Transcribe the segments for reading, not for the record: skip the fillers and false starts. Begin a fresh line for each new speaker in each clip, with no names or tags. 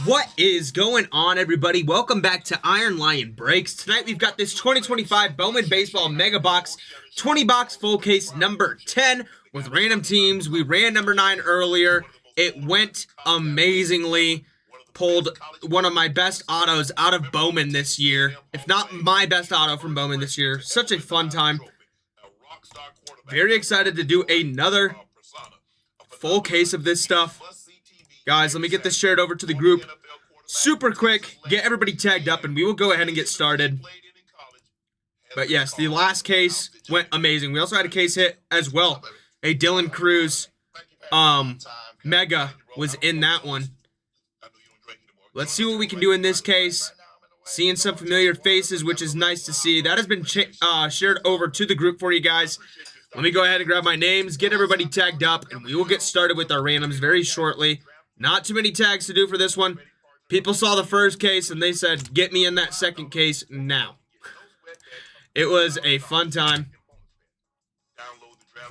What is going on, everybody? Welcome back to Iron Lion Breaks. Tonight we've got this 2025 Bowman Baseball Mega Box 20-box full case number 10 with random teams. We ran number 9 earlier. It went amazingly. Pulled one of my best autos out of Bowman this year, if not my best auto from Bowman this year. Such a fun time. Very excited to do another full case of this stuff. Guys, let me get this shared over to the group super quick, get everybody tagged up, and we will go ahead and get started. But yes, the last case went amazing. We also had a case hit as well. A Dylan Cruz Mega was in that one. Let's see what we can do in this case. Seeing some familiar faces, which is nice to see. That has been shared over to the group for you guys. Let me go ahead and grab my names, get everybody tagged up, and we will get started with our randoms very shortly. Not too many tags to do for this one. People saw the first case and they said, get me in that second case now. It was a fun time.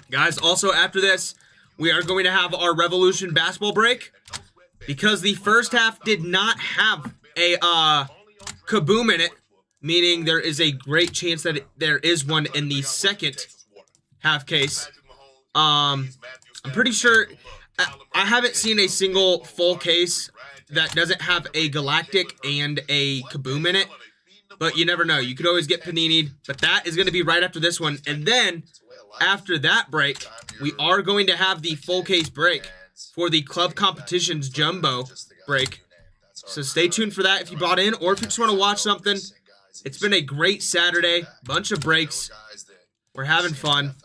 Guys, also after this, we are going to have our Revolution basketball break. Because the first half did not have a kaboom in it, meaning there is a great chance that there is one in the second half case. I'm pretty sure... I haven't seen a single full case that doesn't have a Galactic and a Kaboom in it, but you never know. You could always get Panini'd, but that is going to be right after this one. And then, after that break, we are going to have the full case break for the Club Competitions Jumbo break. So stay tuned for that if you bought in, or if you just want to watch something. It's been a great Saturday, bunch of breaks. We're having fun.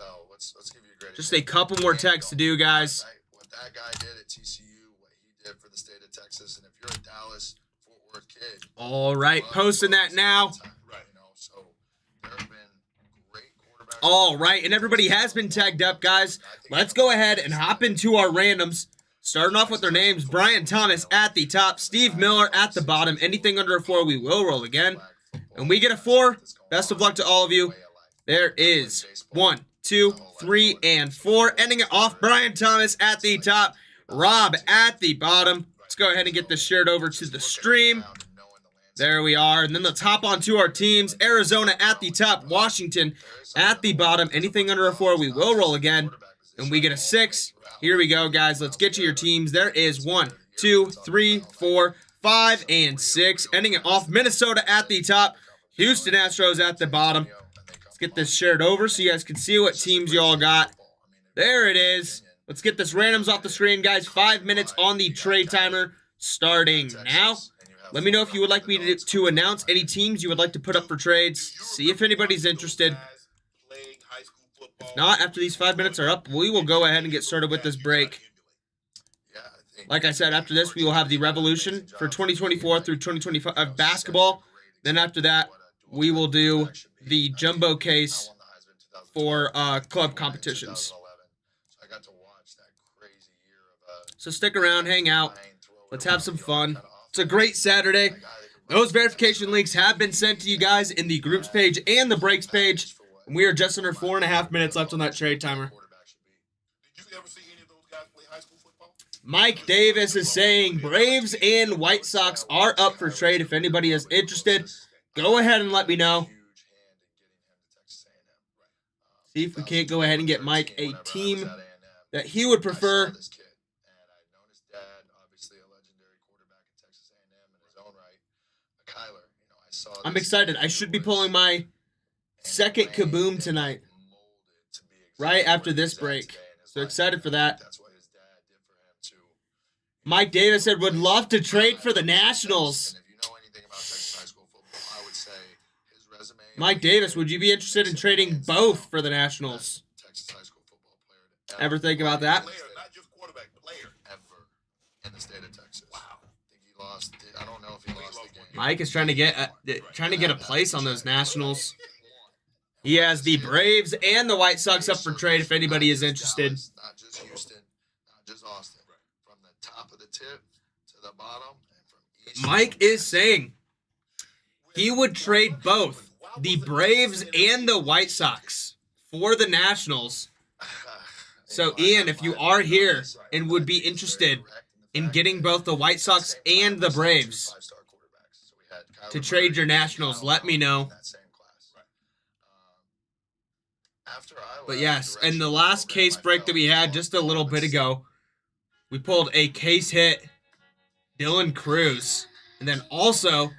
Just a couple more tags to do, guys.
That guy did at TCU, what he did for the state of Texas, and if you're a Dallas Fort Worth kid,
all right, posting that now. All right, and everybody has been tagged up, guys. Let's go ahead and hop into our randoms. Starting off with their names: Brian Thomas at the top, Steve Miller at the bottom. Anything under a 4, we will roll again, and we get a 4. Best of luck to all of you. There is 1, 2, 3, and 4. Ending it off, Brian Thomas at the top, Rob at the bottom. Let's go ahead and get this shared over to the stream. There we are. And then let's hop on to our teams. Arizona at the top, Washington at the bottom. Anything under a 4, we will roll again. And we get a 6. Here we go, guys. Let's get to your teams. There is 1, 2, 3, 4, 5, and 6. Ending it off, Minnesota at the top, Houston Astros at the bottom. Let's get this shared over so you guys can see what teams you all got. There it is. Let's get this randoms off the screen, guys. 5 minutes on the trade timer starting now. Let me know if you would like me to announce any teams you would like to put up for trades. See if anybody's interested. If not, after these 5 minutes are up, we will go ahead and get started with this break. Like I said, after this, we will have the Revolution for 2024 through 2025 basketball. Then after that, we will do the jumbo case for club competitions. So stick around, hang out. Let's have some fun. It's a great Saturday. Those verification links have been sent to you guys in the groups page and the breaks page. And we are just under 4.5 minutes left on that trade timer. Mike Davis is saying Braves and White Sox are up for trade. If anybody is interested, go ahead and let me know. See if we can't go ahead and get Mike a team that he would prefer. I'm excited. I should be pulling my second kaboom tonight, right after this break. So excited for that. Mike Davis said, would love to trade for the Nationals. Mike Davis, would you be interested in trading both for the Nationals? Ever think about that? Mike is trying to get a place on those Nationals. He has the Braves and the White Sox up for trade if anybody is interested.
Not just Houston, not just Austin. From the top of the tip to the bottom. And from east
Mike is saying he would trade both the Braves and the White Sox for the Nationals. So, Ian, if you are here and would be interested in getting both the White Sox and the Braves to trade your Nationals, let me know. But yes, and the last case break that we had just a little bit ago, we pulled a case hit, Dylan Cruz. And then also,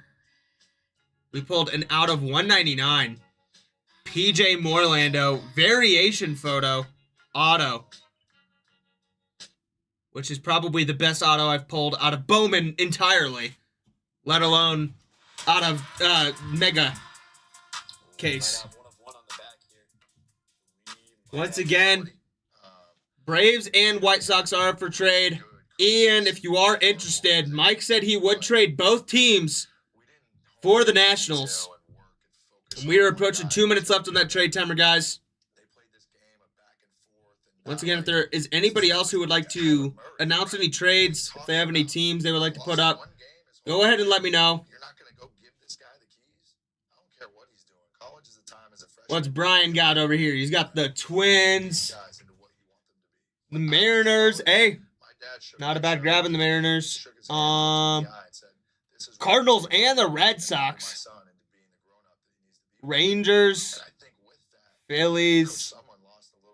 we pulled an out of 199, PJ Morlando variation photo auto, which is probably the best auto I've pulled out of Bowman entirely, let alone out of Mega case. Once again, Braves and White Sox are up for trade. And if you are interested, Mike said he would trade both teams for the Nationals. We are approaching 2 minutes left on that trade timer, guys. Once again, if there is anybody else who would like to announce any trades, if they have any teams they would like to put up, go ahead and let me know. What's Brian got over here? He's got the Twins, the Mariners. Hey, not a bad grab in the Mariners. Cardinals and the Red Sox. Rangers, Phillies.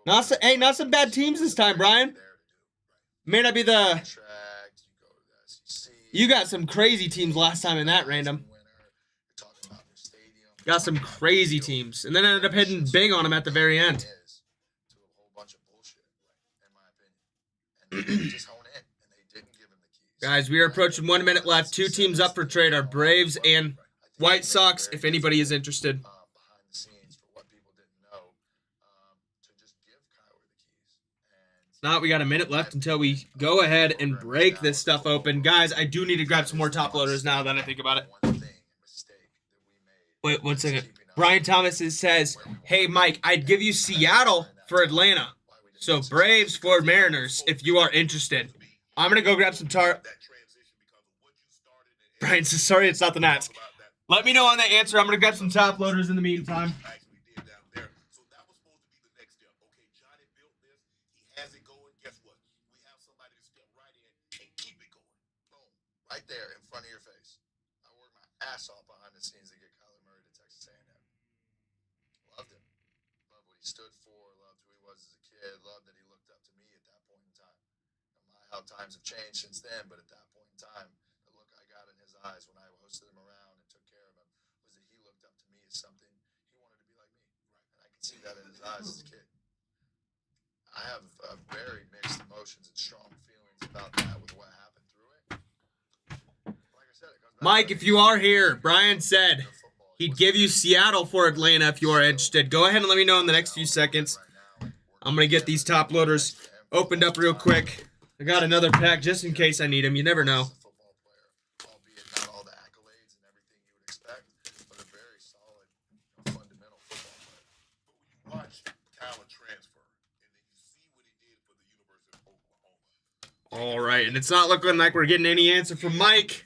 Not some bad teams this time, Brian. May not be the... You got some crazy teams last time in that random. Got some crazy teams. And then ended up hitting big on them at the very end. Guys, we are approaching 1 minute left. 2 teams up for trade are Braves and White Sox, if anybody is interested. Not, we got a minute left until we go ahead and break this stuff open. Guys, I do need to grab some more top loaders now that I think about it. Wait, 1 second. Brian Thomas says, hey, Mike, I'd give you Seattle for Atlanta. So Braves for Mariners, if you are interested. I'm going to go grab some Brian says, sorry, it's not the Nats. Let me know on that answer. I'm going to grab some top loaders in the meantime.
Right there in front of your face. I worked my ass off behind the scenes to get Kyler Murray to Texas A&M. Loved him. Loved what he stood for. Loved who he was as a kid. Loved that he looked up to me at that point in time. No matter how times have changed since then, but at that point in time, the look I got in his eyes when I hosted him around and took care of him was that he looked up to me as something he wanted to be like me. And I could see that in his eyes as a kid. I have very mixed emotions and strong feelings about that with what happened.
Mike, if you are here, Brian said he'd give you Seattle for Atlanta if you are interested. Go ahead and let me know in the next few seconds. I'm going to get these top loaders opened up real quick. I got another pack just in case I need them. You never know. All right, and it's not looking like we're getting any answer from Mike.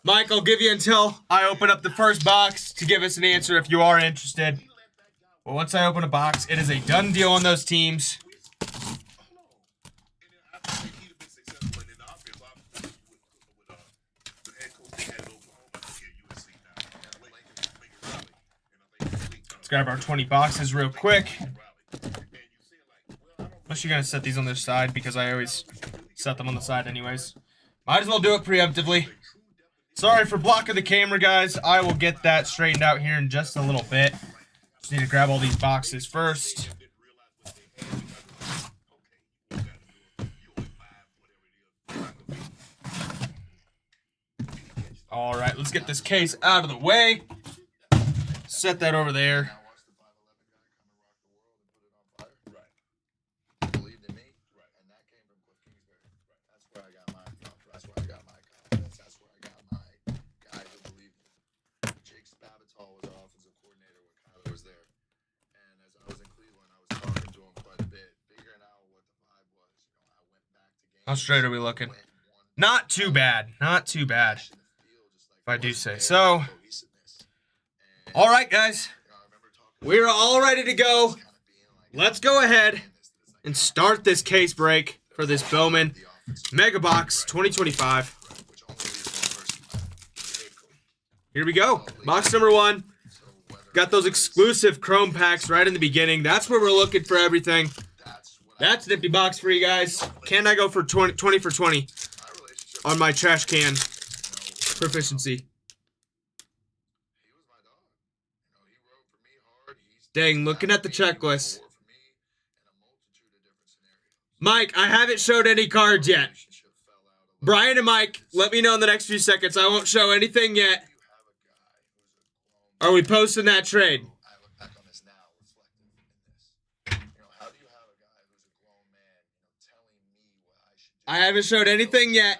Mike, I'll give you until I open up the first box to give us an answer if you are interested. But once I open a box, it is a done deal on those teams. Let's grab our 20 boxes real quick. Unless you're going to set these on their side, because I always set them on the side anyways. Might as well do it preemptively. Sorry for blocking the camera, guys. I will get that straightened out here in just a little bit. Just need to grab all these boxes first. All right, let's get this case out of the way. Set that over there. How straight are we looking? Not too bad. Not too bad, if I do say so. All right, guys. We're all ready to go. Let's go ahead and start this case break for this Bowman Mega Box 2025. Here we go. Box number 1. Got those exclusive chrome packs right in the beginning. That's where we're looking for everything. That's an empty box for you guys. Can I go for 20 for 20 on my trash can proficiency? Dang, looking at the checklist. Mike, I haven't showed any cards yet. Brian and Mike, let me know in the next few seconds. I won't show anything yet. Are we posting that trade? I haven't showed anything yet.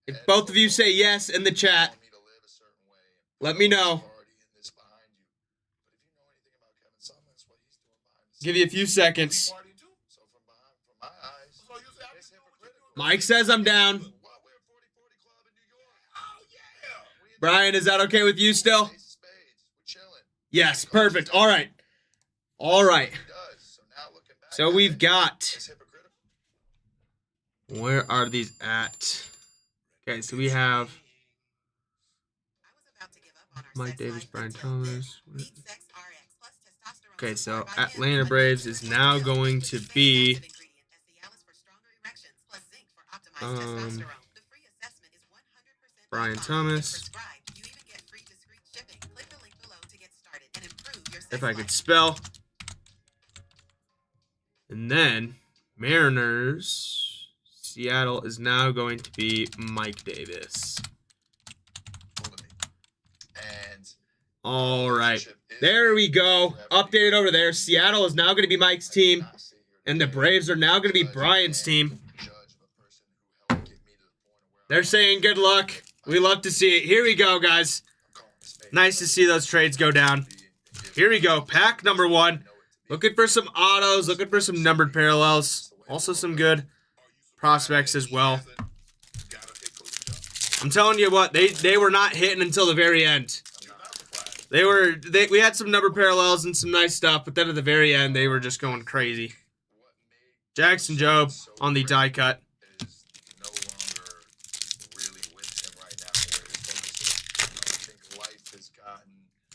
If both of you say yes in the chat, let me know. Give you a few seconds. Mike says I'm down. Brian, is that okay with you still? Yes, perfect. All right. All right. So we've got... Where are these at? Okay, so we have... Mike Davis, Brian Thomas. Okay, so Atlanta Braves is now going to be... Brian Thomas. If I could spell. And then Mariners, Seattle is now going to be Mike Davis. All right. There we go. Updated over there. Seattle is now going to be Mike's team. And the Braves are now going to be Brian's team. They're saying good luck. We love to see it. Here we go, guys. Nice to see those trades go down. Here we go. Pack number 1. Looking for some autos. Looking for some numbered parallels. Also some good prospects as well. I'm telling you what, they were not hitting until the very end. We had some number parallels and some nice stuff, but then at the very end, they were just going crazy. Jackson Job on the die cut.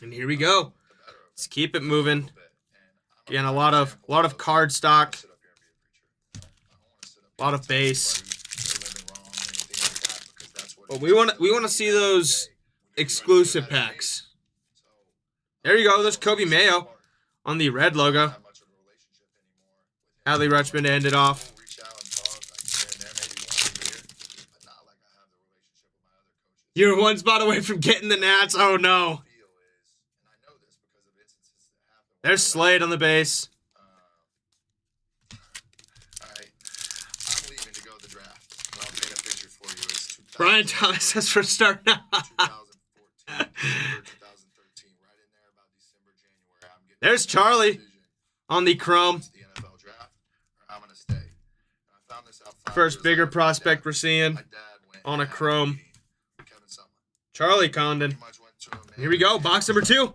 And here we go. Let's keep it moving. Again, a lot of card stock, a lot of base. But we want to see those exclusive packs. There you go. There's Kobe Mayo on the red logo. Adley Rutschman to end it off. You're one spot away from getting the Nats. Oh no. There's Slade on the base. Brian Thomas says for starting. There's Charlie on the chrome. First bigger prospect we're seeing on a chrome. Charlie Condon. Here we go, box number 2.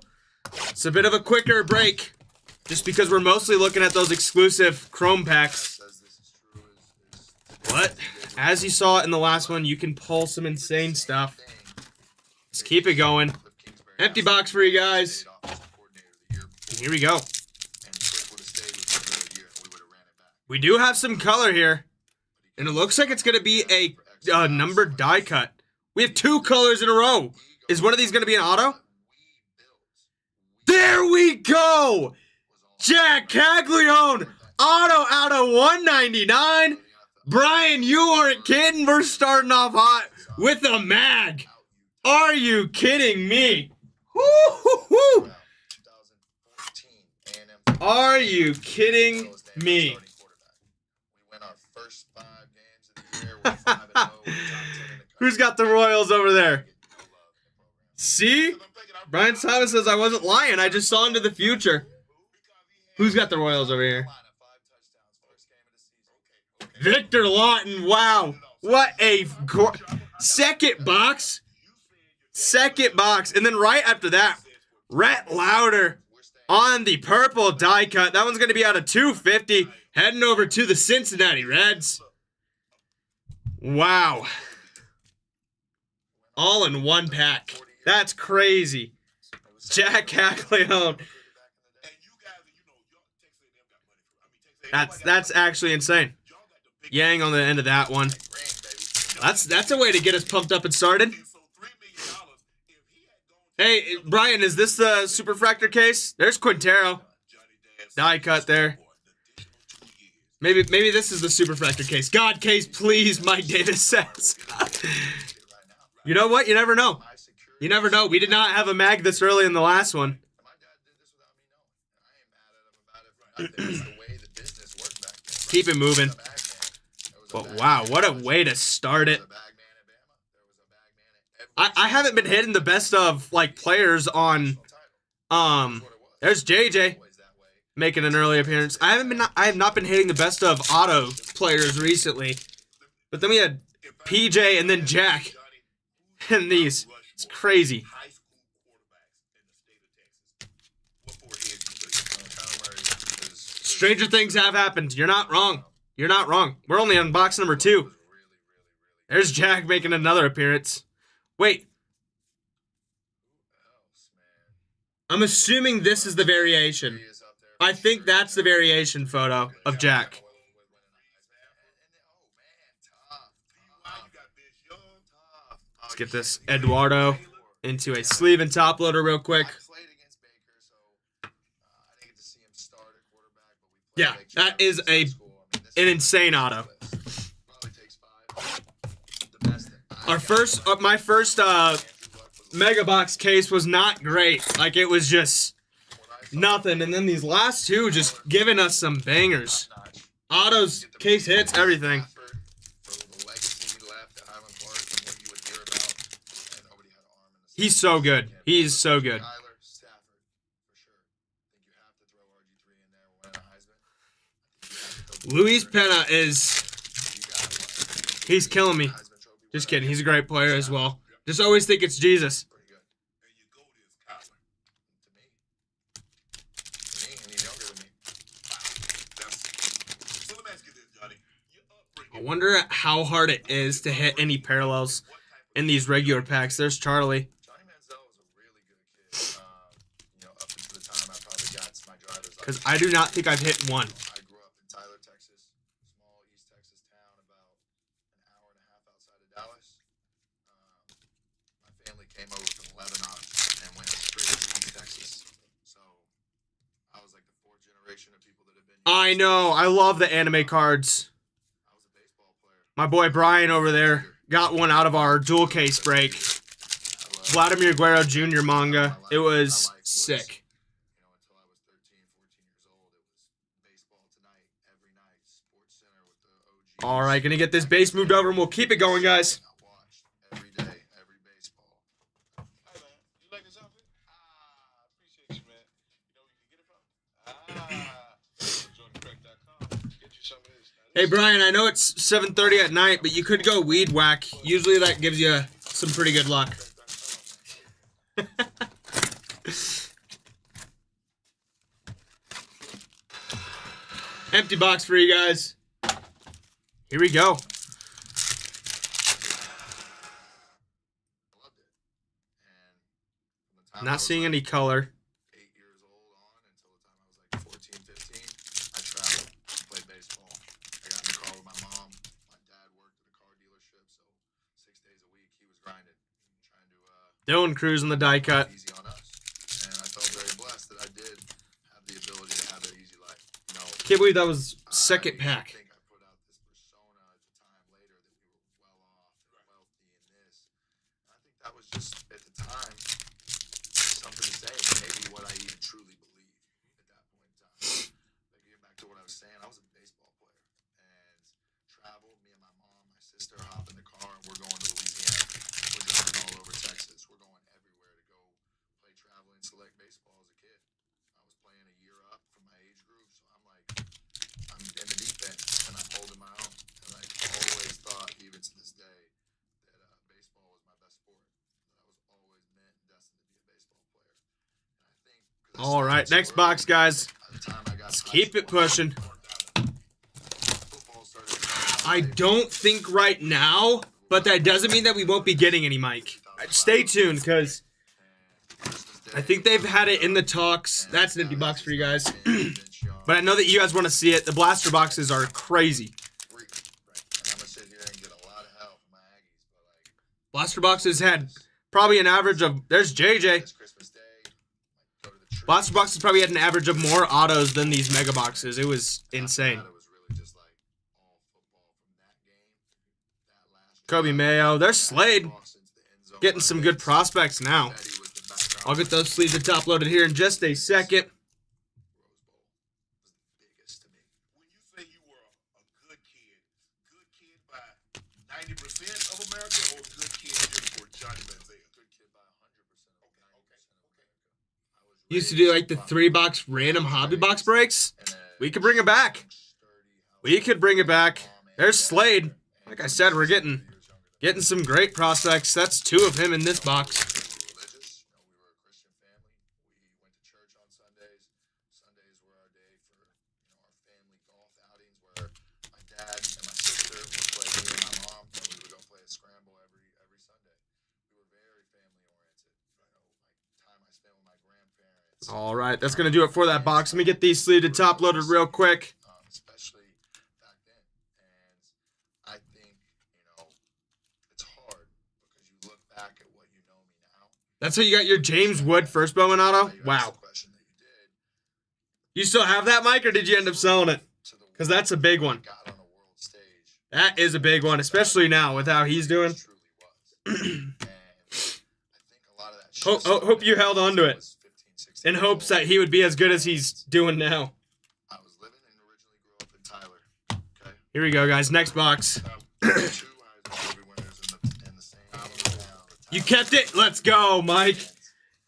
It's a bit of a quicker break, just because we're mostly looking at those exclusive chrome packs. But, as you saw in the last one, you can pull some insane stuff. Let's keep it going. Empty box for you guys. And here we go. We do have some color here. And it looks like it's going to be a numbered die cut. We have 2 colors in a row. Is one of these going to be an auto? There we go! Jack Caglione, auto out of 199. Brian, you aren't kidding. We're starting off hot with a mag. Are you kidding me? Woo-hoo-hoo. Are you kidding me? Who's got the Royals over there? See? Brian Thomas says I wasn't lying. I just saw into the future. Who's got the Royals over here? Victor Lawton. Wow. What a second box. Second box. And then right after that, Rhett Lauder on the purple die cut. That one's going to be out of 250, heading over to the Cincinnati Reds. Wow. All in one pack. That's crazy. Jack Caglione. That's actually insane. Yang on the end of that one. That's a way to get us pumped up and started. Hey, Brian, is this the Superfractor case? There's Quintero. Die cut there. Maybe this is the Superfractor case. God case, please, Mike Davis says. You know what? You never know. You never know. We did not have a mag this early in the last one. Keep it moving. But wow, what a way to start it. I haven't been hitting the best of like players on there's JJ making an early appearance. I have not been hitting the best of auto players recently. But then we had PJ and then Jack. And these. It's crazy. Stranger things have happened. You're not wrong. You're not wrong. We're only on box number 2. There's Jack making another appearance. Wait. I'm assuming this is the variation. I think that's the variation photo of Jack. Let's get this Eduardo into a sleeve and top loader real quick. Yeah, that is an insane auto. My first Mega Box case was not great. Like, it was just nothing. And then these last two just giving us some bangers. Autos, case hits, everything. He's so good. He's so good. Luis Pena he's killing me. Just kidding. He's a great player as well. Just always think it's Jesus. I wonder how hard it is to hit any parallels in these regular packs. There's Charlie. Because I do not think I've hit one.
I grew up in Tyler, Texas, small East Texas town about an hour and a half outside of Dallas. My family came over from Lebanon and went straight to East Texas. So I was like the 4th generation of people that have been here.
I know. I love the anime cards.
I was a baseball player.
My boy Brian over there got one out of our dual case break. Vladimir Guerrero Jr. manga. It was sick. All right, gonna get this base moved over, and we'll keep it going, guys.
Every day, every baseball. Hey man, you like this outfit? Appreciate you, man. You know where you can get it from? JordanCrack.com. Get you some of this.
Hey Brian, I know it's 7:30 at night, but you could go weed whack. Usually that gives you some pretty good luck. Empty box for you guys. Here we go. Not seeing any color.
8 years old on until the time I was like 14, 15. I traveled, played baseball. I got in the car with my mom. My dad worked at a car dealership, so 6 days a week he was grinding, trying to
Dylan Cruz in the die cut.
easy on us. And I felt very blessed that I did have the ability to have that easy life. You know,
Can't believe that was second pack.
I think I put out this persona at the time later that we were well off and wealthy and this. And I think that was just at the time something to say, maybe what I even truly believed at that point in time. But getting back to what I was saying, I was a baseball player and traveled. Me and my mom, my sister hop in the car and we're going to Louisiana. We're driving all over Texas. We're going everywhere to go play traveling select baseball as a kid. I was playing a year up from my age group, so I'm in the deep end and I'm holding my own. And I always thought, even to this day, that baseball was my best sport. That I was always meant and destined to be a baseball player. And I think
All right. right, next box, guys. Let's keep it pushing. I don't think right now, but that doesn't mean that we won't be getting any, Mike. Stay tuned, because I think they've had it in the talks. That's an empty box for you guys. But I know that you guys want to see it. The blaster boxes are crazy. Blaster boxes had probably an average of... There's JJ. Blaster boxes probably had an average of more autos than these mega boxes. It was insane. Kobe Mayo. There's Slade. Getting some good prospects now. I'll get those sleeves top loaded here in just a second.
When you say you were a good kid by 90% of America, or good kid just for Johnny Manziel? Good kid by 100% of America.
Used to do like the 3-box random hobby box breaks. We could bring it back. We could bring it back. There's Slade. Like I said, we're getting some great prospects. That's 2 of him in this box. All right, that's going to do it for that box. Let me get these sleeved top loaded real quick.
Especially back then. And I think, it's hard because you look back at what you know me now.
That's how you got your James Wood first Bowman auto? Wow. You still have that, Mike, or did you end up selling it? Because that's a big one. That is a big one, especially now with how he's doing. Hope you held on to it. In hopes that he would be as good as he's doing now.
I was living and originally grew up in Tyler. Okay.
Here we go, guys. Next box. You kept it? Let's go, Mike.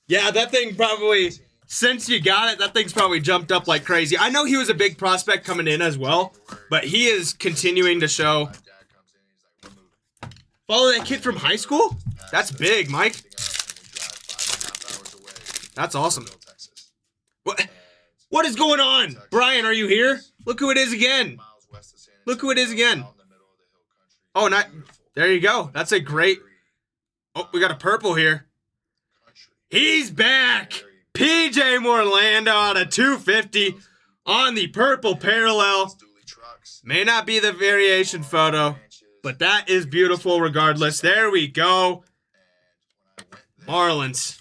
Yeah, that thing probably, since you got it, that thing's probably jumped up like crazy. I know he was a big prospect coming in as well, but he is continuing to show. Follow that kid from high school? That's big, Mike. That's awesome. What is going on? Brian, are you here? Look who it is again. Look who it is again. Oh, there you go. That's a great... Oh, we got a purple here. He's back. PJ Morlando out of 250 on the purple parallel. May not be the variation photo, but that is beautiful regardless. There we go. Marlins.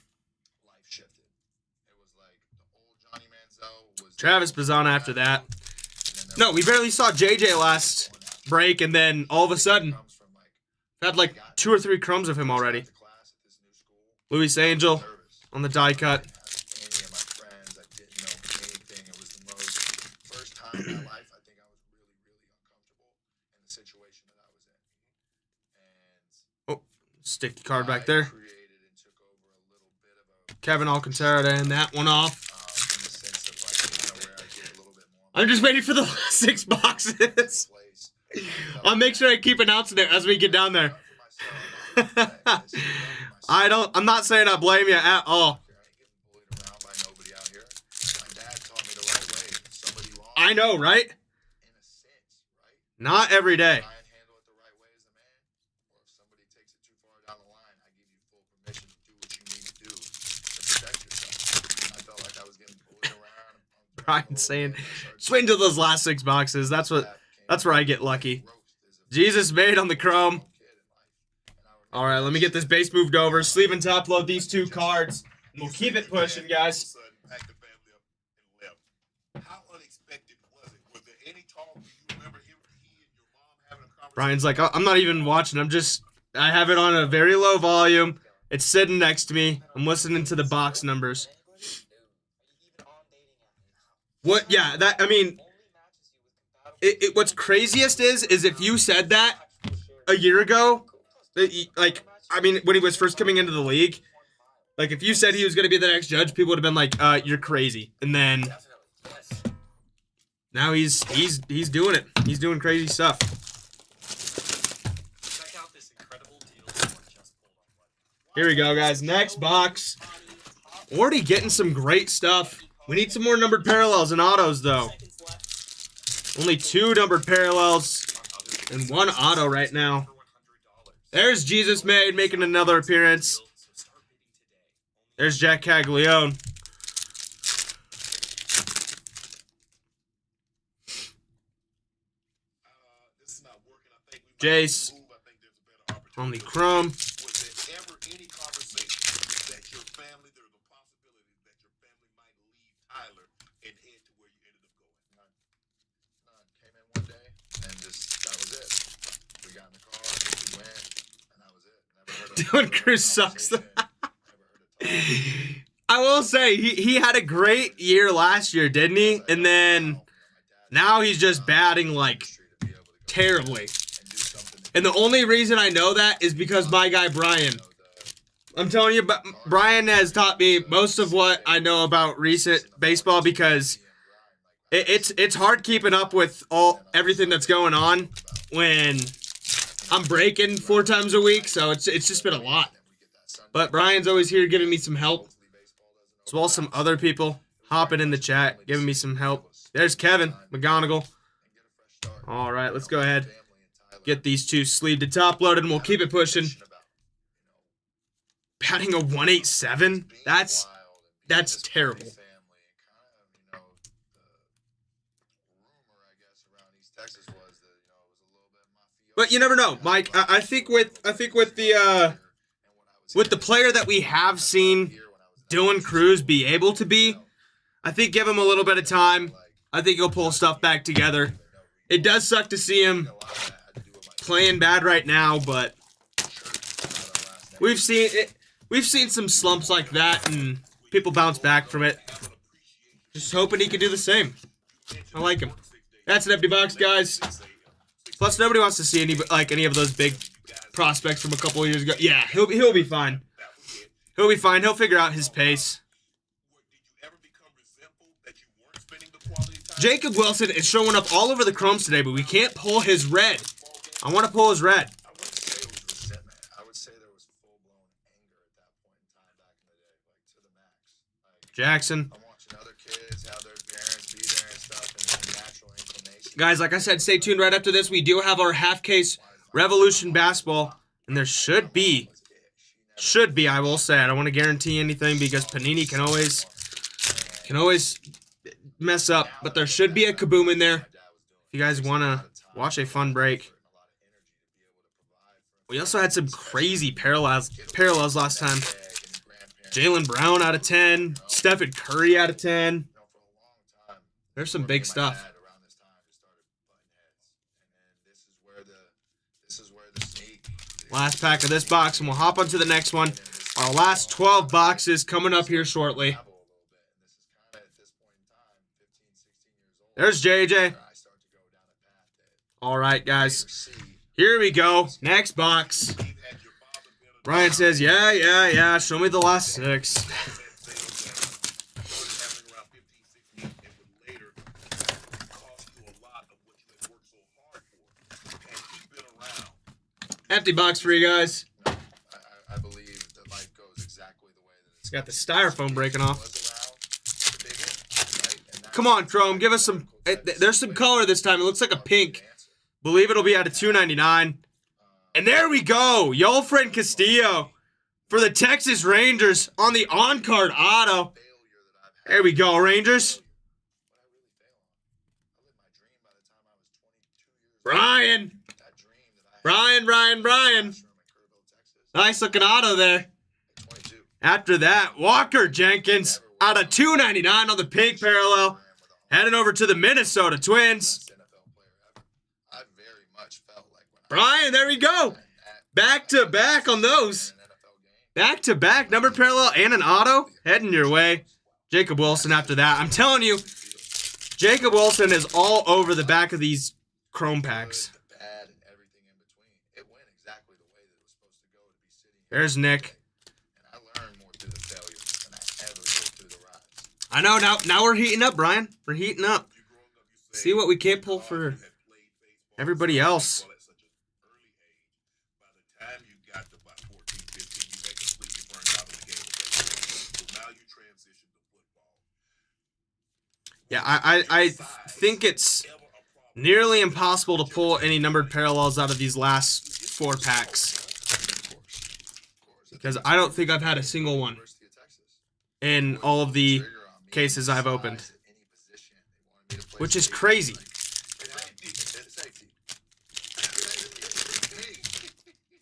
Travis Bazan after that. No, we barely saw JJ last break, and then all of a sudden, had like 2 or 3 crumbs of him already. Luis Angel on the die cut. Oh, sticky card back there. Kevin Alcantara to end that one off. I'm just waiting for the last 6 boxes. I'll make sure I keep announcing it as we get down there. I'm not saying I blame you at all. I know, right? Not every day. Brian saying, just wait until those last 6 boxes. That's where I get lucky. Jesus made on the chrome. All right, let me get this base moved over. Sleeve and top load these 2 cards. And we'll keep it pushing, guys. Brian's like, I'm not even watching. I have it on a very low volume. It's sitting next to me. I'm listening to the box numbers. What? Yeah, what's craziest is if you said that a year ago, when he was first coming into the league, like if you said he was going to be the next judge, people would have been like, you're crazy. And then now he's doing it. He's doing crazy stuff. Here we go, guys. Next box. Already getting some great stuff. We need some more numbered parallels and autos, though. Only 2 numbered parallels and 1 auto right now. There's Jesus Made making another appearance. There's Jack Caglione. Jace on the chrome. Dylan Cruz sucks. I will say, he had a great year last year, didn't he? And then now he's just batting like terribly. And the only reason I know that is because my guy Brian. I'm telling you, Brian has taught me most of what I know about recent baseball, because it's hard keeping up with everything that's going on when I'm breaking 4 times a week, so it's just been a lot. But Brian's always here giving me some help, as well as some other people hopping in the chat, giving me some help. There's Kevin McGonigal. All right, let's go ahead. Get these 2 sleeve to top loaded, and we'll keep it pushing. Batting a 187? That's terrible. But you never know, Mike. I think with the player that we have seen Dylan Cruz be able to be, I think give him a little bit of time. I think he'll pull stuff back together. It does suck to see him playing bad right now, but we've seen some slumps like that, and people bounce back from it. Just hoping he can do the same. I like him. That's an empty box, guys. Plus, nobody wants to see any of those big prospects from a couple of years ago. Yeah, he'll be fine. He'll be fine. He'll figure out his pace. Jacob Wilson is showing up all over the chromes today, but we can't pull his red. I want to pull his red.
I would say there was full-blown anger at that point in time back in the day, like to the max.
Jackson.
I'm watching other kids, how their parents be there and stuff, and it's a natural inclination.
Guys, like I said, stay tuned right after this. We do have our half-case Revolution basketball, and there should be, I will say. I don't want to guarantee anything because Panini can always mess up, but there should be a kaboom in there if you guys want to watch a fun break. We also had some crazy parallels last time. Jaylen Brown out of 10. Stephen Curry out of 10. There's some big stuff. Last pack of this box, and we'll hop onto the next one. Our last 12 boxes coming up here shortly. There's JJ. All right, guys. Here we go. Next box. Brian says, yeah. Show me the last 6. Empty box for you guys.
I believe that life goes exactly the way that
it's got the styrofoam breaking off. Come on, Chrome. Give us some. There's some color this time. It looks like a pink. Believe it'll be out of $2.99. And there we go. Yolfred Castillo for the Texas Rangers on the on-card auto. There we go, Rangers. Brian. Nice looking auto there. After that, Walker Jenkins out of $2.99 on the pink parallel. Heading over to the Minnesota Twins. Brian, there we go. Back to back on those. Back to back, number parallel and an auto. Heading your way. Jacob Wilson after that. I'm telling you, Jacob Wilson is all over the back of these chrome packs. There's Nick. I know, now we're heating up, Brian. We're heating up. See what we can't pull for everybody else. Yeah, I think it's nearly impossible to pull any numbered parallels out of these last 4 packs. Because I don't think I've had a single one in all of the cases I've opened. Which is crazy.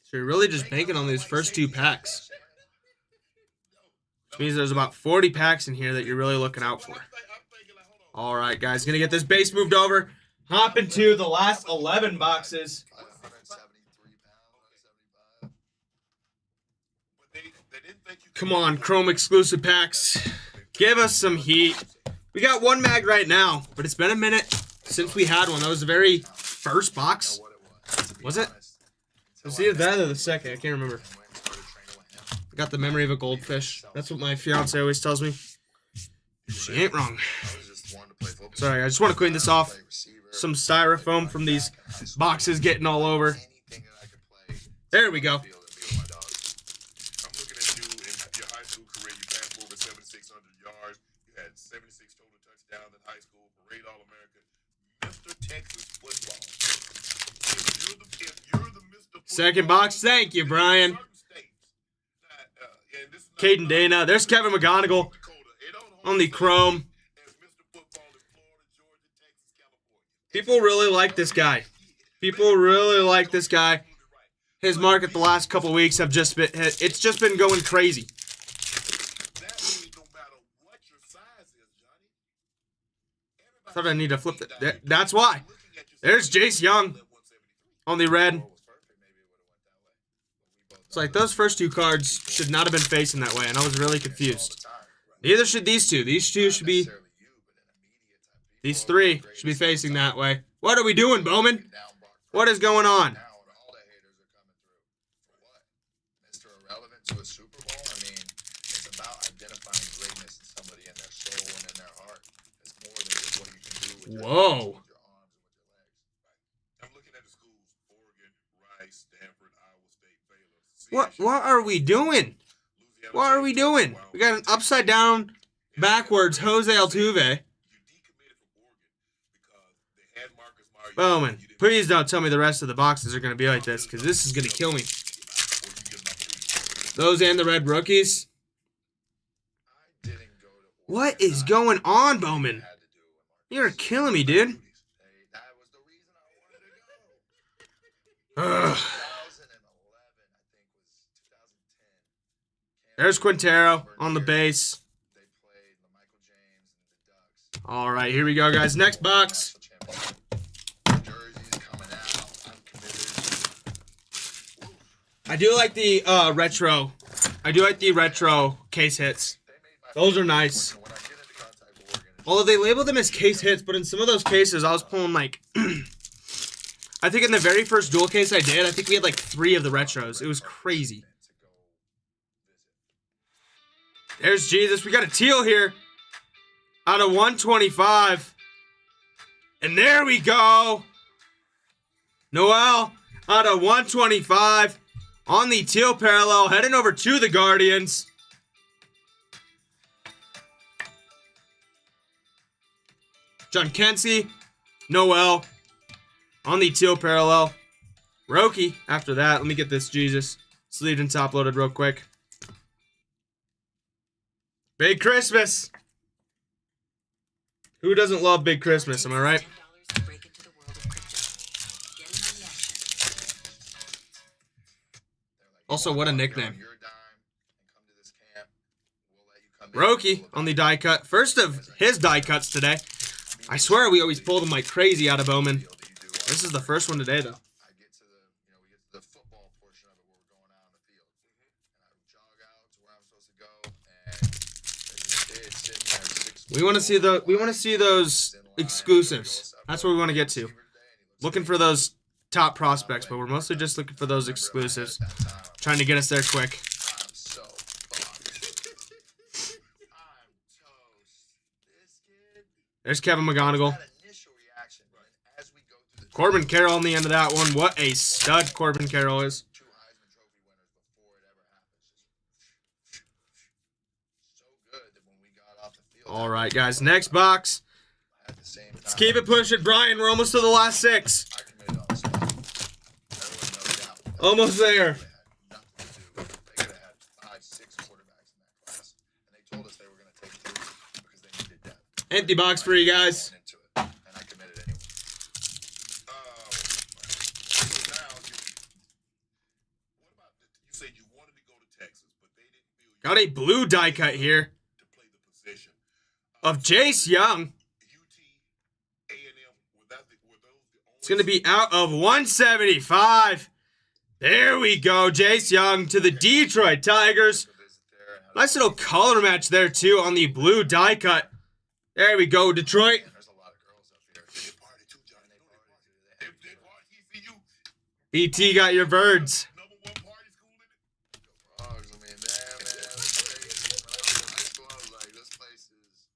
So you're really just banking on these first 2 packs. Which means there's about 40 packs in here that you're really looking out for. All right, guys. Going to get this base moved over. Hop into the last 11 boxes. Come on, Chrome exclusive packs. Give us some heat. We got 1 mag right now, but it's been a minute since we had one. That was the very first box. Was it? It was either that or the second. I can't remember. I got the memory of a goldfish. That's what my fiance always tells me. She ain't wrong. Sorry, I just want to clean this off. Some styrofoam from these boxes getting all over. There we go. Second box. Thank you, Brian. Caden Dana. There's Kevin McGonigal on the Chrome. People really like this guy. People really like this guy. His market the last couple weeks have just been, it's just been going crazy. I thought I need to flip it. That's why. There's Jace Young on the red. It's like those first 2 cards should not have been facing that way, and I was really confused. Neither should these 2. These 2 should be... These 3 should be facing that way. What are we doing, Bowman? What is going on?
Mr. Irrelevant to a Super Bowl? I mean, it's about identifying greatness in somebody in their soul and in their heart. It's more than just what you can do with your arms and with your legs. I'm looking at the schools: Oregon, Rice, Stanford, Iowa State, Baylor.
What are we doing? What are we doing? We got an upside down, backwards Jose Altuve. Bowman, please don't tell me the rest of the boxes are going to be like this, because this is going to kill me. Those and the red rookies. What is going on, Bowman? You're killing me, dude. Ugh. There's Quintero on the base. All right, here we go, guys. Next box. I do like the retro. I do like the retro case hits. Those are nice. Although they label them as case hits, but in some of those cases, I was pulling like... I think in the very first dual case I did, I think we had like 3 of the retros. It was crazy. There's Jesus. We got a teal here. Out of 125. And there we go. Noel out of 125. On the teal parallel, heading over to the Guardians. John Kensey, Noel, on the teal parallel. Roki, after that, let me get this Jesus sleeved and top loaded real quick. Big Christmas. Who doesn't love Big Christmas, am I right? Also, what a nickname. Roki on the die cut. First of his die cuts today. I swear we always pull them like crazy out of Bowman. This is the first one today, though. We want to see those exclusives. That's what we want to get to. Looking for those top prospects, but we're mostly just looking for those exclusives. Trying to get us there quick. There's Kevin McGonigal. Corbin Carroll on the end of that one. What a stud Corbin Carroll is. All right, guys. Next box.
At the same time,
Let's keep it pushing, Brian. We're almost to the last 6.
I committed on the spot. Everyone knows that.
Almost there.
They had nothing to do. They could have had 5, 6 quarterbacks in that class. And they told us they were going to take 3 because they needed depth.
Empty box for you guys.
Into it, and I committed anyway. So now, what about you said you wanted to go to Texas, but they didn't feel you
Got a blue die cut here
to play the position.
of Jace Young.
UT, A&M, were those the only
It's going to be out of 175. There we go. Jace Young to the Detroit Tigers. Nice little color match there, too, on the blue die cut. There we go, Detroit.
There's a lot of girls up here. They party too, Johnny. They party.
BT got your birds.
Number 1 party school in it. Frogs, I mean, man. It's crazy. When I was in high school, I was like, this place is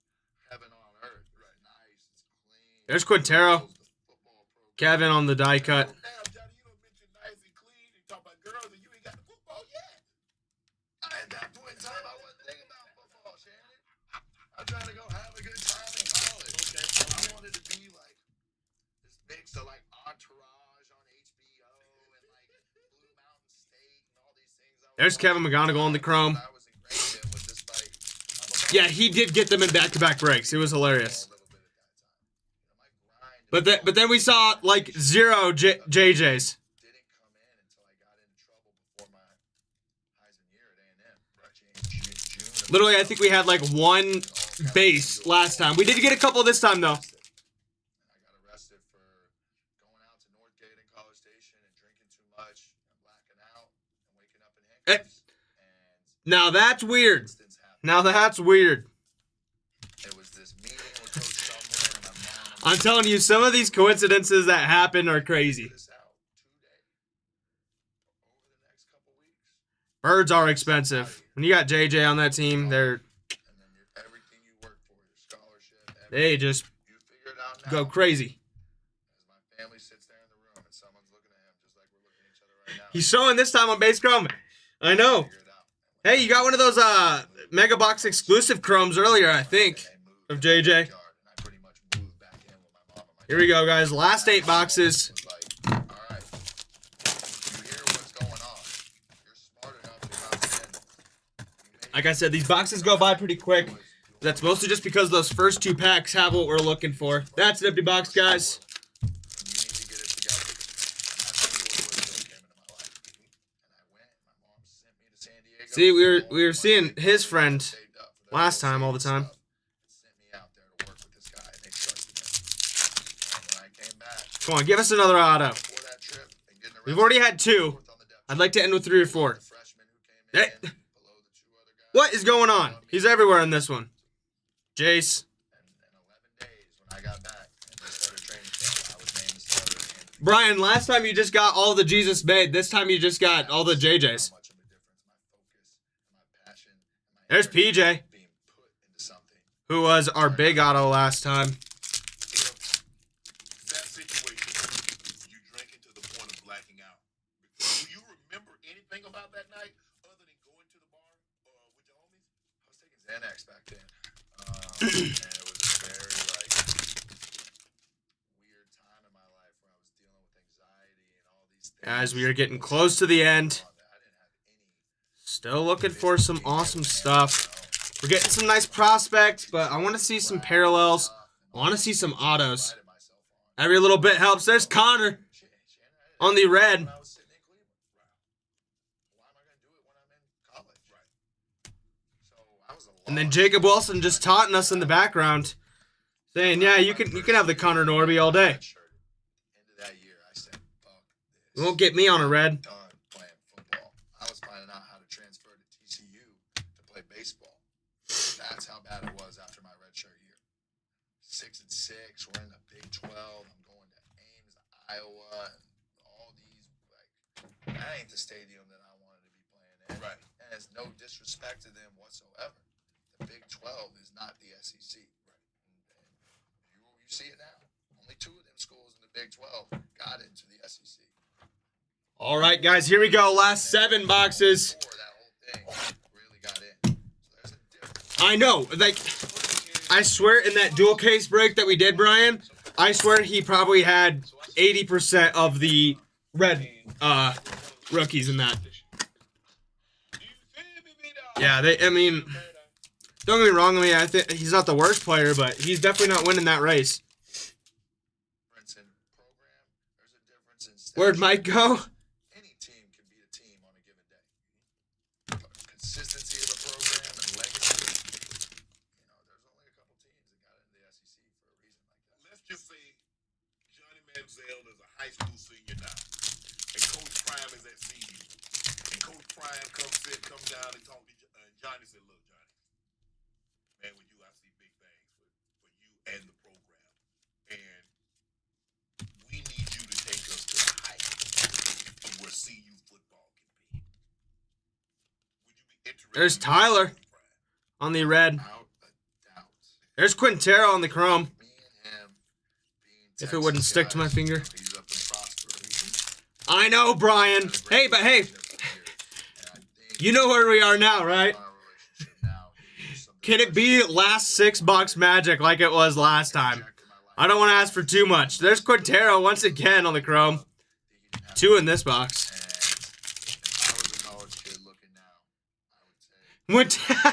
heaven on earth. Right. Nice. It's clean.
There's Quintero.
The football program.
Kevin on the die cut.
Damn, Johnny, you don't mention nice and clean. You talk about girls and you ain't got the football yet. At that point in time, I wasn't thinking about football, Shannon. I'm trying to go have a good time in college. Okay. I wanted to be like this mix of like Entourage on HBO and like Blue Mountain State and all these things.
There's Kevin McGonigal on the chrome.
I was ingrained in was just like
Yeah, he did get them in back-to-back breaks. It was hilarious.
a little bit at that time. My grind
But then we saw like 0 JJs.
didn't come in until I got into trouble before my Heisman year at A&M. Right. June.
Literally, I think we had like 1 base last time. We did get a couple this time, though.
I got arrested for going out to Northgate and College Station and drinking too much and blacking out and waking up in handcuffs. And
Now that's weird.
instance happened.
Now that's weird.
It was this meeting with Coach Sumner and my mom.
I'm telling you, some of these coincidences that happen are crazy.
This out today. Over the next couple weeks.
Birds are expensive. When you got JJ on that team,
And then everything you work for, your scholarship,
they just
you figure it out now.
go crazy.
As my family sits there in the room and someone's looking at him just like we're looking at each other right now.
He's showing this time on base chrome. I know.
Figure it out.
Hey, you got one of those Mega Box exclusive chromes earlier, I think, of JJ. Here we go, guys. Last 8 boxes. Like I said, these boxes go by pretty quick. That's mostly just because those first 2 packs have what we're looking for. That's an empty box, guys. See, we were seeing his friend last time all the time. Come on, give us another auto. We've already had 2. I'd like to end with 3 or 4. Hey. What is going on? He's everywhere in this one. Jace. Brian, last time you just got all the Jesus made. This time you just got all the JJs. There's PJ, who was our big auto last time.
That situation, you drinking to the point of blacking out. Do you remember anything about that night other than going to the bar with your homies?
I was taking Xanax back then, and it was a very weird time in my life where I was dealing with anxiety and all these things.
Guys, we are getting close to the end. Still looking for some awesome stuff. We're getting some nice prospects, but I want to see some parallels. I want to see some autos. Every little bit helps. There's Connor on the red. And then Jacob Wilson just taunting us in the background, saying, yeah, you can have the Connor Norby all day. You won't get me on a red.
Done playing football. I was finding out how to transfer to TCU to play baseball. That's how bad it was after my redshirt year. 6-6, we're in the Big 12. I'm going to Ames, Iowa, and all these. Like, that ain't the stadium that I wanted to be playing in.
Right.
And it's no disrespect to them whatsoever. The Big 12 is not the SEC. Right. And you see it now. Only 2 of them schools in the Big 12 got into the SEC.
All right, guys, here we go. Last 7 boxes.
That whole thing really got in. So there's a difference.
I know, like, I swear in that dual case break that we did, Brian, I swear he probably had 80% of the red rookies in that. Yeah, I mean, don't get me wrong. I mean, I think he's not the worst player, but he's definitely not winning that race. Where'd Mike go?
Any team can beat a team on a given day. Consistency of a program and legacy. You know, there's only a couple teams that got into the SEC for a reason like that.
Let's just say Johnny Manziel is a high school senior now, and Coach Prime is at senior. And Coach Prime come down and talk to Johnny. Said, "Look, Johnny, man, with you, I see big things for you and the program, and we need you to take us to the height of where CU football can be." Would you be interested?
There's Tyler on the red.
Without a doubt.
There's Quintero on the chrome.
Me and him being
If it wouldn't
Texas
stick to my
guys,
finger.
he's up and prosper.
I know, Brian. Hey, but hey, you know where we are now, right? Can it be last 6 box magic like it was last time? I don't want to ask for too much. There's Quintero once again on the chrome. 2 in this box.
If I was a college kid looking now, I would say it's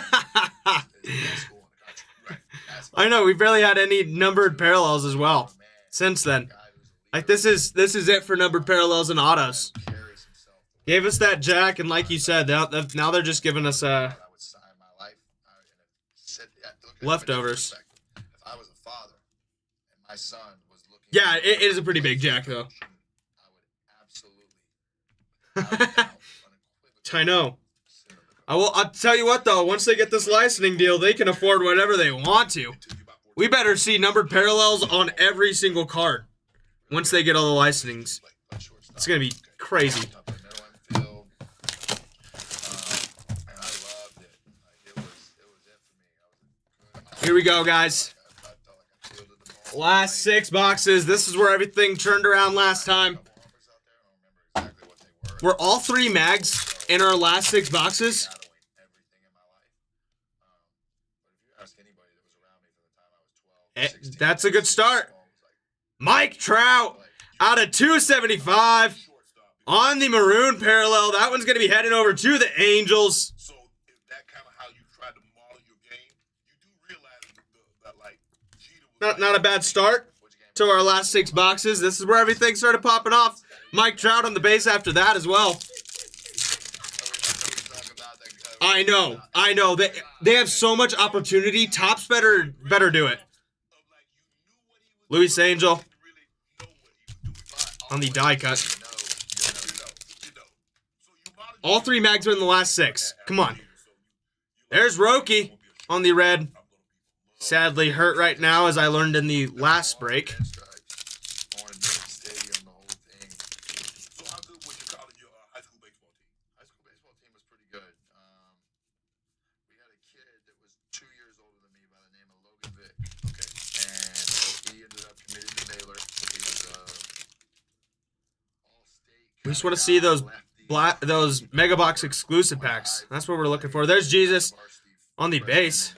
the best school in the country. Right.
I know, we barely had any numbered parallels as well since then. Like this is it for numbered parallels and autos. Gave us that jack, and like you said, now they're just giving us leftovers.
If I was a father and my son was looking,
Yeah, it is a pretty big jack though.
I would absolutely.
I know. I'll tell you what though, once they get this licensing deal, they can afford whatever they want to. We better see numbered parallels on every single card once they get all the licensings. It's gonna be crazy. Here we go, guys. Last 6 boxes. This is where everything turned around last time. Were all 3 mags in our last 6 boxes? That's a good start. Mike Trout out of 275 on the maroon parallel. That one's going to be heading over to the Angels.
So if that kind of how you try to model your game, you do realize that like Jeter was
Not a bad start to our last 6 boxes. This is where everything started popping off. Mike Trout on the base after that as well. I know. They have so much opportunity. Topps better do it. Luis Angel on the die cut. All 3 mags are in the last 6. Come on. There's Roki on the red. Sadly hurt right now, as I learned in the last break. We just want to see those Mega Box exclusive packs. That's what we're looking for. There's Jesus on the base.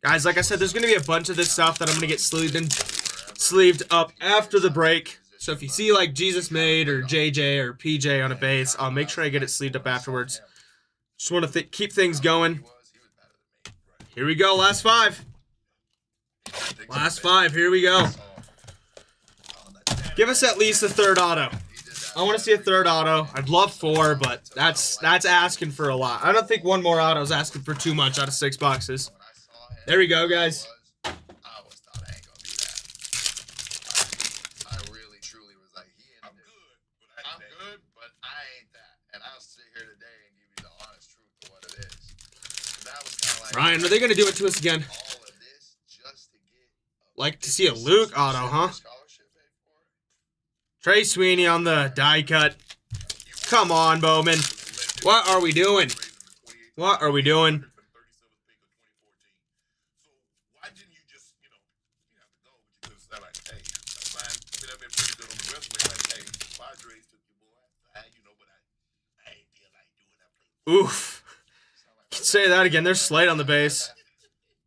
Guys, like I said, there's going to be a bunch of this stuff that I'm going to get sleeved up after the break. So if you see like Jesus Made or JJ or PJ on a base, I'll make sure I get it sleeved up afterwards. Just want to keep things going. Here we go, last 5. Last 5, here we go. Give us at least a 3rd auto. I want to see a 3rd auto. I'd love 4, but that's asking for a lot. I don't think 1 more auto is asking for too much out of 6 boxes. There we go, guys.
I always thought I ain't gonna do that. I really, truly was like, I'm good, but I ain't that. And I'll sit here today and give you the honest truth of what it is. That was kind of like,
Ryan, are they going to do it to us again?
all of this just to get
Like to see a Luke auto, huh? Trey Sweeney on the die cut. Come on, Bowman. What are we doing? What are we doing? Oof. Say that again. There's Slade on the base.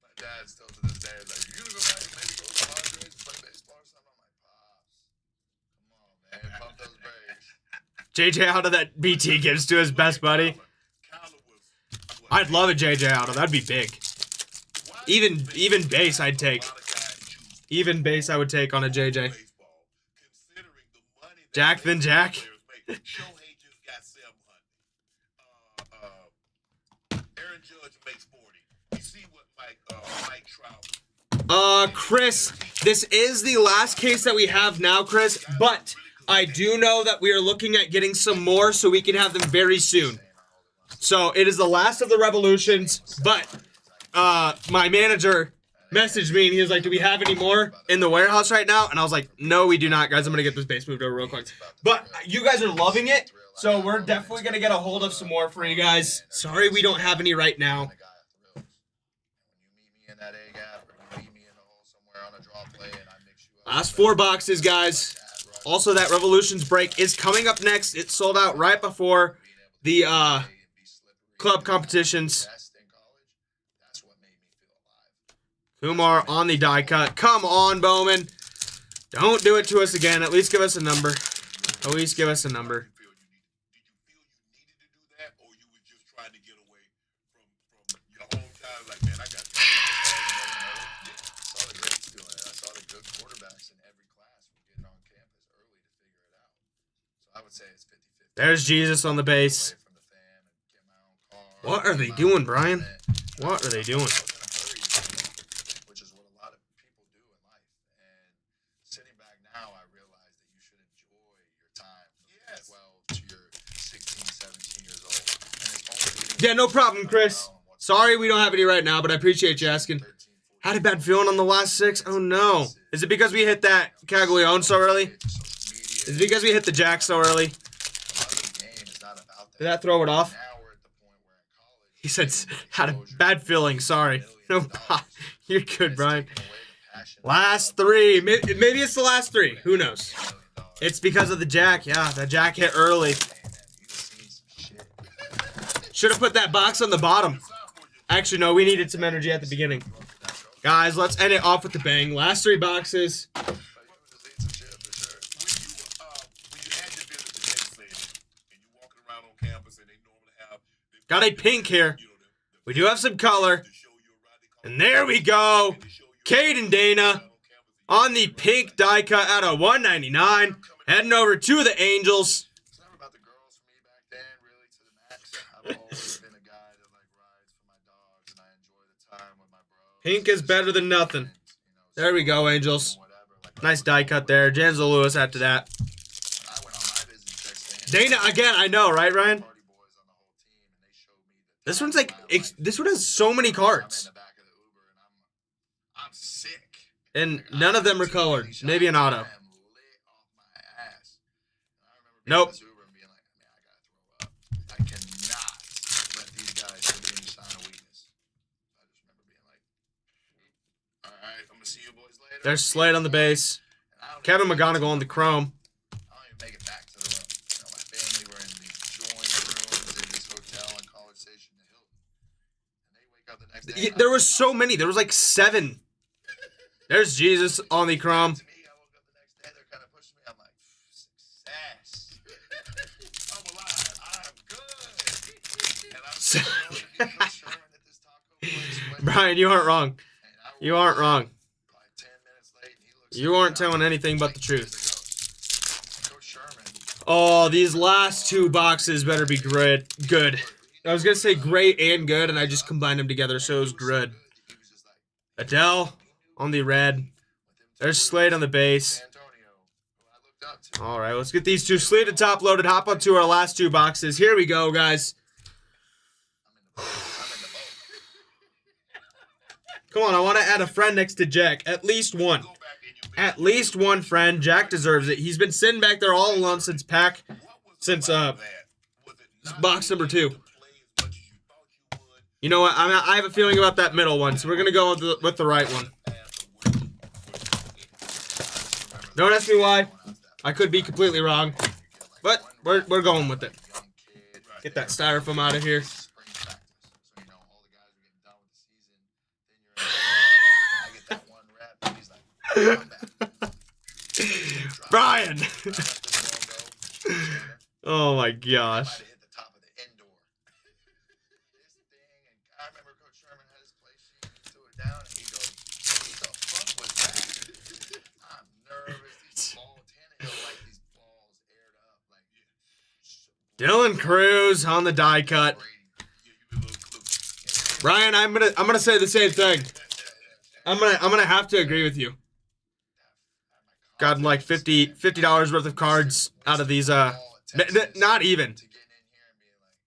My dad still to this
JJ Auto that BT gives to his best buddy. I'd love a JJ Auto. That'd be big. Even base I'd take. Even base I would take on a JJ. Jack then Jack. Chris, this is the last case that we have now, Chris, but I do know that we are looking at getting some more so we can have them very soon. So it is the last of the Revolutions, but my manager messaged me and he was like, do we have any more in the warehouse right now? And I was like, no, we do not, guys. I'm going to get this base moved over real quick. But you guys are loving it, so we're definitely going to get a hold of some more for you guys. Sorry we don't have any right now. Last 4 boxes, guys. Also, that Revolutions break is coming up next. It sold out right before the club competitions. Kumar on the die cut. Come on, Bowman. Don't do it to us again. At least give us a number. At least give us a number. There's Jesus on the base. What are they doing, Brian? What are they doing?
Which is what a lot of people do in life. And sitting back now, I realize that you should enjoy your time from 12 to your 16, 17 years old. And it's
Yeah, no problem, Chris. Sorry we don't have any right now, but I appreciate you asking. Had a bad feeling on the last 6. Oh, no. Is it because we hit that Caglione so early? Is it because we hit the Jack so early? Did that throw it off? He said, had a bad feeling. Sorry. No, you're good, Brian. Last 3. Maybe it's the last 3. Who knows? It's because of the Jack. Yeah, the Jack hit early. Should have put that box on the bottom. Actually, no, we needed some energy at the beginning. Guys, let's end it off with the bang. Last 3 boxes. Got a pink here. We do have some color. And there we go. Cade and Dana on the pink die cut out of 199. Heading over to the Angels.
It's never about the girls for me back then, really, to the max. I've always been a guy that rides for my dogs, and I enjoy the time with my bros.
Pink is better than nothing. There we go, Angels. Nice die cut there. Janzo Lewis after that. Dana, again, I know, right, Ryan? This one's like, this one has so many cards.
I'm sick.
And none of them are colored. Maybe an auto. Nope.
I cannot let these guys show me any sign of weakness. I just remember being like, all right, I'm going to see you boys later.
There's Slade on the base. Kevin McGonigal on the chrome.
I don't even make it back to the room. You know, my family were in the joint rooms in this hotel in College Station, the Hilton. And they wake up the next day.
There was so many. There was like 7. There's Jesus on the chrome.
To me, I woke up the next day, they're kind of pushing me. I'm like, success. I'm alive. I'm good. And I'm so at this taco place.
Brian, you aren't wrong. You aren't wrong.
10 minutes late, and he looks
You aren't telling anything but the truth. Oh, these last 2 boxes better be good. I was going to say great and good, and I just combined them together, so it was good. Adele on the red. There's Slade on the base. All right, let's get these 2 slated, top loaded. Hop up to our last 2 boxes. Here we go, guys. Come on, I want to add a friend next to Jack. At least one. At least one friend. Jack deserves it. He's been sitting back there all alone since box number 2. You know what? I have a feeling about that middle one, so we're going to go with the right one. Don't ask me why. I could be completely wrong, but we're going with it. Get that styrofoam out of here. Brian. Oh my
Might
gosh.
have hit the top of the indoor. This thing, and I remember Coach Sherman had his play sheet, he threw it down, and he goes, "What the fuck was that?" I'm nervous. These balls, Tannehill like these balls aired up, like
Dylan Cruz on the die cut. Ryan, I'm gonna say the same thing. I'm gonna have to agree with you. Gotten like $50 worth of cards out of these. Not even.
To getting in here and being like,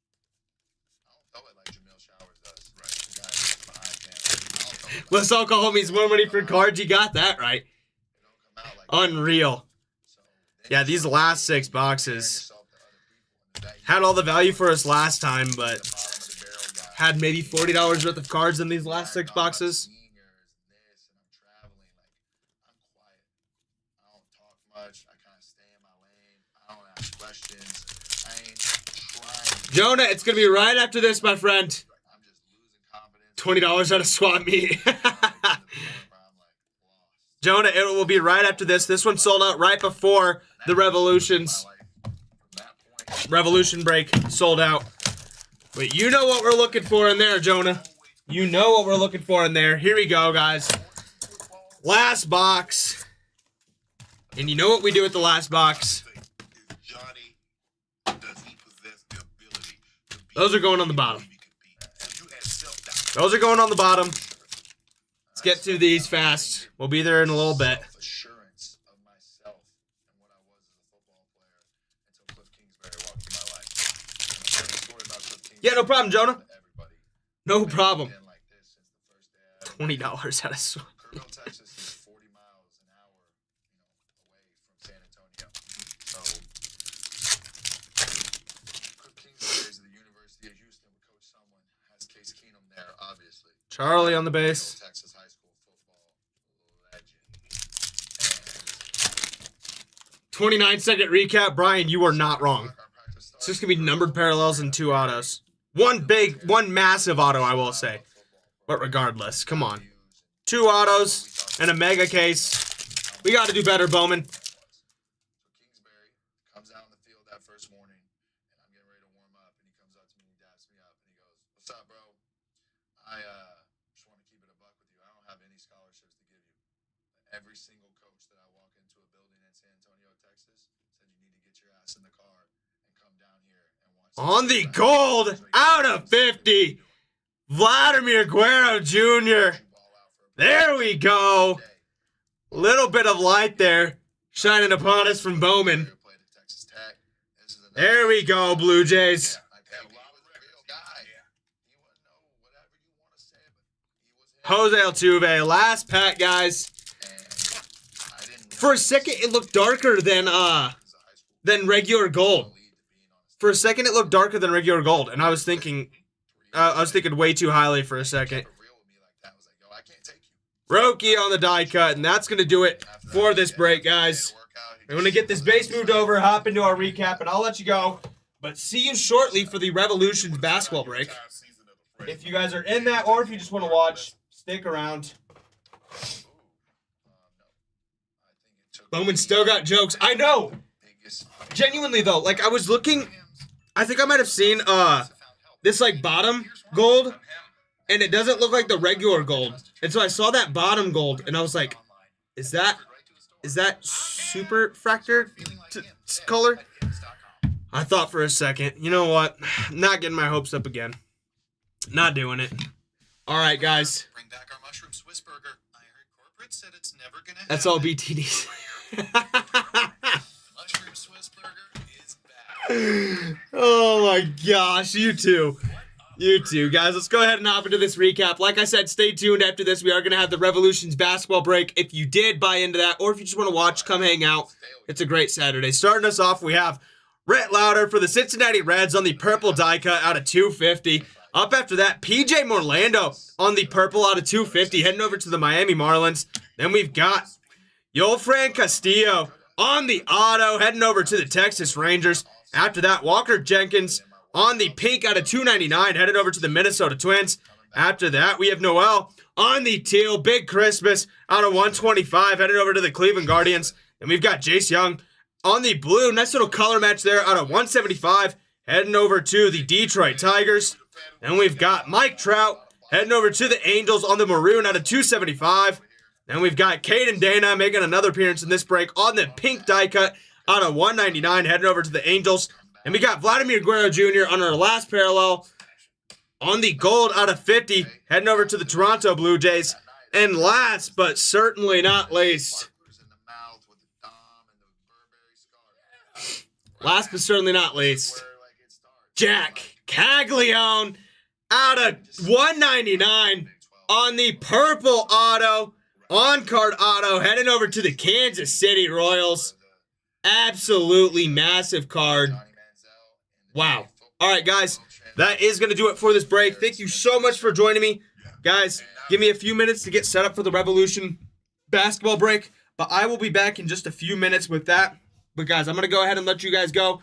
I don't throw it like Jamil Showers does. Right. The guy that's behind Tannehill. I don't throw it like
Let's all call homies more money for cards. You got that right.
It don't come out like that.
Unreal.
So then
Yeah,
you
these
start
last 6
comparing
boxes
yourself to other people, and that
had all the value for us last time, but
the bottom of the barrel guy.
had maybe $40 worth of cards in these last 6 boxes.
Seniors and this, and I'm traveling. Like, I'm quiet. I don't talk much. I kind of stay in my lane. I don't ask questions. I ain't trying.
Jonah, it's gonna be right after this, my friend.
I'm just losing confidence.
$20 out of swap meet.
I'm lost.
Jonah, it will be right after this. This one sold out right before the Revolutions.
My life from that point.
Revolution break sold out. But you know what we're looking for in there, Jonah. You know what we're looking for in there. Here we go, guys. Last box. And you know what we do with the last box.
Johnny, does he possess the ability to be
Those are going on the bottom.
who he could be? If you had self-doubt,
Those are going on the bottom. Let's get through these fast. We'll be there in a little bit.
Self-assurance of myself and what I was as a football player until Cliff Kingsbury walked in my life. And I'll tell you a story about Cliff Kingsbury.
Yeah, no problem, Jonah.
to everybody.
No problem.
Been like this since the first day I ever
$20 out of swap.
Kerrville, Texas is 40 miles an hour, away from San Antonio. So, Cliff Kingsbury is at the University of Houston with Coach Someone. Has Case Keenum there, obviously.
Charlie on the base.
Texas high school football legend.
29-second recap. Brian, you are not wrong. It's just going to be numbered parallels and 2 autos. One massive auto, I will say. But regardless, come on. 2 autos and a mega case. We got to do better, Bowman.
So Kingsbury comes out in the field that first morning, and I'm getting ready to warm up, and he comes up to me and he daps me up, and he goes, "What's up, bro? I just want to keep it a buck with you. I don't have any scholarships to give you. Every single coach that I walk into a building in San Antonio, Texas, said you need to get your ass in the car and come down here and watch."
On the gold, out of 50, Vladimir Guerrero Jr. There we go. Little bit of light there, shining upon us from Bowman. There we go, Blue Jays. Jose Altuve, last pack, guys. For a second, it looked darker than regular gold. For a second, it looked darker than regular gold, and I was thinking way too highly for a second. Roki on the die cut, and that's going to do it for this break, guys. I'm going to get this base moved over, hop into our recap, and I'll let you go. But see you shortly for the Revolutions basketball break. If you guys are in that, or if you just want to watch, stick around. Bowman still got jokes. I know. Genuinely, though, like, I was looking, I think I might have seen this, like, bottom gold, and it doesn't look like the regular gold. And so I saw that bottom gold, and I was like, is that super fractor color? I thought for a second, you know what? Not getting my hopes up again. Not doing it. All right, guys.
Bring back our mushroom Swiss burger. I heard corporate said it's never gonna happen.
That's all BTDs.
Mushroom Swiss burger is back.
Oh my gosh, you two. You two, guys. Let's go ahead and hop into this recap. Like I said, stay tuned after this. We are going to have the Revolutions basketball break. If you did buy into that, or if you just want to watch, come hang out. It's a great Saturday. Starting us off, we have Rhett Lauder for the Cincinnati Reds on the purple die cut out of 250. Up after that, PJ Morlando on the purple out of 250, heading over to the Miami Marlins. Then we've got Yolfran Castillo on the auto, heading over to the Texas Rangers. After that, Walker Jenkins on the pink out of 299, headed over to the Minnesota Twins. After that, we have Noel on the teal, big Christmas out of 125, headed over to the Cleveland Guardians. And we've got Jace Young On the blue, nice little color match there out of 175. Heading over to the Detroit Tigers. And we've got Mike Trout heading over to the Angels on the maroon out of 275. Then we've got Caden Dana making another appearance in this break on the pink die cut out of 199 heading over to the Angels. And we got Vladimir Guerrero Jr. on our last parallel on the gold out of 50 heading over to the Toronto Blue Jays. And last but certainly not least, Jack Caglione out of 199 on the purple auto, on-card auto, heading over to the Kansas City Royals. Absolutely massive card. Wow. All right, guys, that is going to do it for this break. Thank you so much for joining me. Guys, give me a few minutes to get set up for the Revolution basketball break, but I will be back in just a few minutes with that. But, guys, I'm going to go ahead and let you guys go.